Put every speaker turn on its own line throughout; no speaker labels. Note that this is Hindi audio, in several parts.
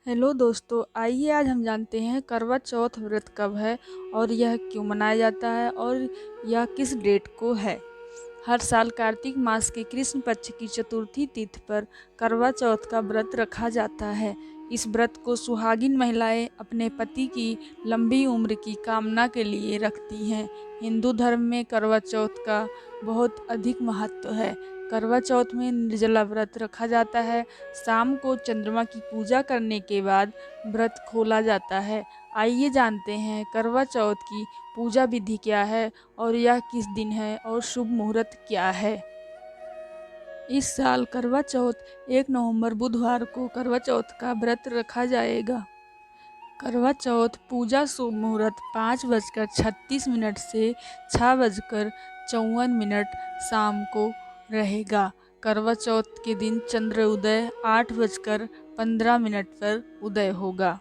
हेलो दोस्तों, आइए आज हम जानते हैं करवा चौथ व्रत कब है और यह क्यों मनाया जाता है और यह किस डेट को है। हर साल कार्तिक मास के कृष्ण पक्ष की चतुर्थी तिथि पर करवा चौथ का व्रत रखा जाता है। इस व्रत को सुहागिन महिलाएं अपने पति की लंबी उम्र की कामना के लिए रखती हैं। हिंदू धर्म में करवा चौथ का बहुत अधिक महत्व है। करवा चौथ में निर्जला व्रत रखा जाता है। शाम को चंद्रमा की पूजा करने के बाद व्रत खोला जाता है। आइए जानते हैं करवा चौथ की पूजा विधि क्या है और यह किस दिन है और शुभ मुहूर्त क्या है। इस साल करवा चौथ 1 नवंबर बुधवार को करवा चौथ का व्रत रखा जाएगा। करवा चौथ पूजा शुभ मुहूर्त 5:36 से 6:54 शाम को रहेगा। करवा चौथ के दिन चंद्र उदय 8:15 पर उदय होगा।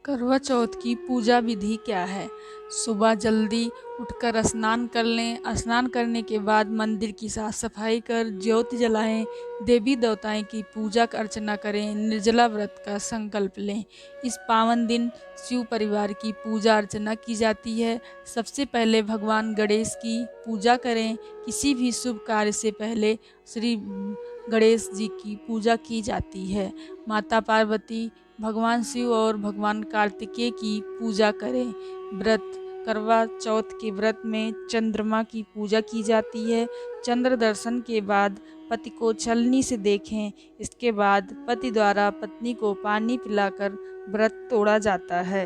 करवा चौथ की पूजा विधि क्या है। सुबह जल्दी उठकर स्नान कर लें। स्नान करने के बाद मंदिर की साफ सफाई कर ज्योति जलाएं। देवी देवताएं की पूजा अर्चना करें। निर्जला व्रत का संकल्प लें। इस पावन दिन शिव परिवार की पूजा अर्चना की जाती है। सबसे पहले भगवान गणेश की पूजा करें। किसी भी शुभ कार्य से पहले श्री गणेश जी की पूजा की जाती है। माता पार्वती, भगवान शिव और भगवान कार्तिकेय की पूजा करें। व्रत करवा चौथ के व्रत में चंद्रमा की पूजा की जाती है। चंद्र दर्शन के बाद पति को छलनी से देखें। इसके बाद पति द्वारा पत्नी को पानी पिलाकर व्रत तोड़ा जाता है।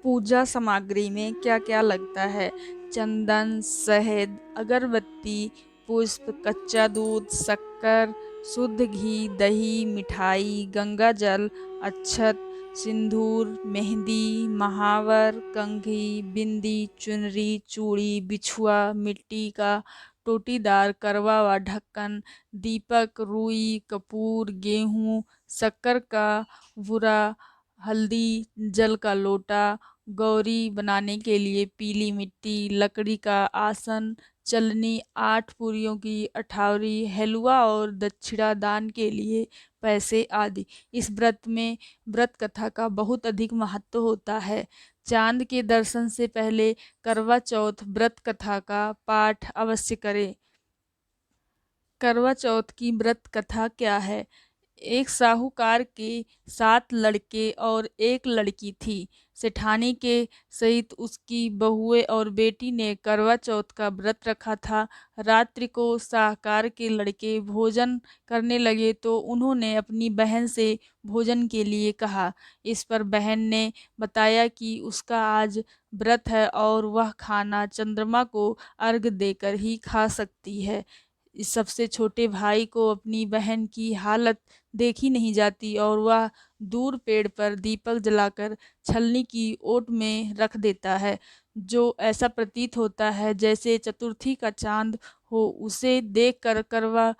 पूजा सामग्री में क्या क्या लगता है। चंदन, शहद, अगरबत्ती, पुष्प, कच्चा दूध, शक्कर, शुद्ध घी, दही, मिठाई, गंगा जल, अक्षत, सिंदूर, मेहंदी, महावर, कंघी, बिंदी, चुनरी, चूड़ी, बिछुआ, मिट्टी का टोटीदार करवा व ढक्कन, दीपक, रुई, कपूर, गेहूं, शक्कर का भूरा, हल्दी, जल का लोटा, गौरी बनाने के लिए पीली मिट्टी, लकड़ी का आसन, चलनी, 8 पूरियों की अठावरी, हलवा और दक्षिणा दान के लिए पैसे आदि। इस व्रत में व्रत कथा का बहुत अधिक महत्व होता है। चांद के दर्शन से पहले करवा चौथ व्रत कथा का पाठ अवश्य करें। करवा चौथ की व्रत कथा क्या है। एक साहूकार के 7 लड़के और एक लड़की थी। सेठानी के सहित उसकी बहुएं और बेटी ने करवा चौथ का व्रत रखा था। रात्रि को साहूकार के लड़के भोजन करने लगे तो उन्होंने अपनी बहन से भोजन के लिए कहा। इस पर बहन ने बताया कि उसका आज व्रत है और वह खाना चंद्रमा को अर्घ देकर ही खा सकती है। इस सबसे छोटे भाई को अपनी बहन की हालत देखी नहीं जाती और वह दूर पेड़ पर दीपक जलाकर छलनी की ओट में रख देता है, जो ऐसा प्रतीत होता है जैसे चतुर्थी का चांद हो। उसे देख कर करवा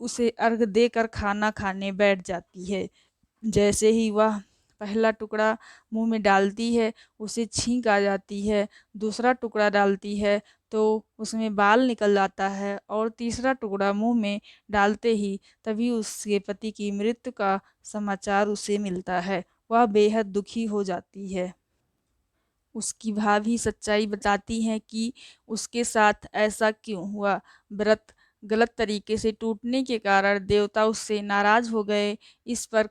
उसे अर्घ देकर खाना खाने बैठ जाती है। जैसे ही वह पहला टुकड़ा मुंह में डालती है उसे छींक आ जाती है। दूसरा टुकड़ा डालती है तो उसमें बाल निकल जाता है और तीसरा टुकड़ा मुंह में डालते ही तभी उसके पति की मृत्यु का समाचार उसे मिलता है। वह बेहद दुखी हो जाती है। उसकी भाभी सच्चाई बताती हैं कि उसके साथ ऐसा क्यों हुआ। व्रत गलत तरीके से टूटने के कारण देवता उससे नाराज हो गए। इस पर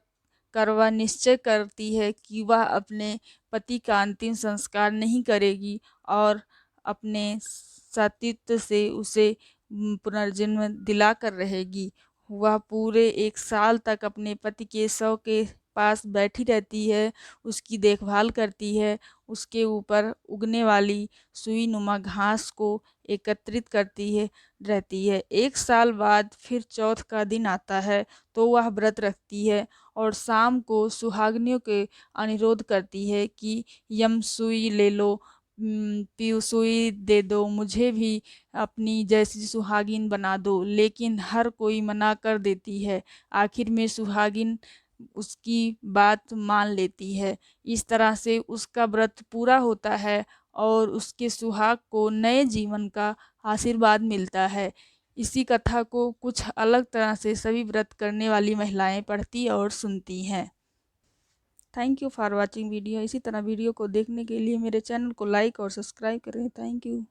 करवा निश्चय करती है कि वह अपने पति का अंतिम संस्कार नहीं करेगी और अपने सतीत्व से उसे पुनर्जन्म दिलाकर रहेगी। वह पूरे 1 साल तक अपने पति के शव के पास बैठी रहती है, उसकी देखभाल करती है, उसके ऊपर उगने वाली सुई नुमा घास को एकत्रित करती है रहती है। 1 साल बाद फिर चौथ का दिन आता है तो वह व्रत रखती है और शाम को सुहागिनियों के अनुरोध करती है कि यम सुई ले लो, पीऊ सुई दे दो, मुझे भी अपनी जैसी सुहागिन बना दो। लेकिन हर कोई मना कर देती है। आखिर में सुहागिन उसकी बात मान लेती है। इस तरह से उसका व्रत पूरा होता है और उसके सुहाग को नए जीवन का आशीर्वाद मिलता है। इसी कथा को कुछ अलग तरह से सभी व्रत करने वाली महिलाएं पढ़ती और सुनती हैं। Thank you for watching video. इसी तरह वीडियो को देखने के लिए मेरे चैनल को लाइक और सब्सक्राइब करें। Thank you.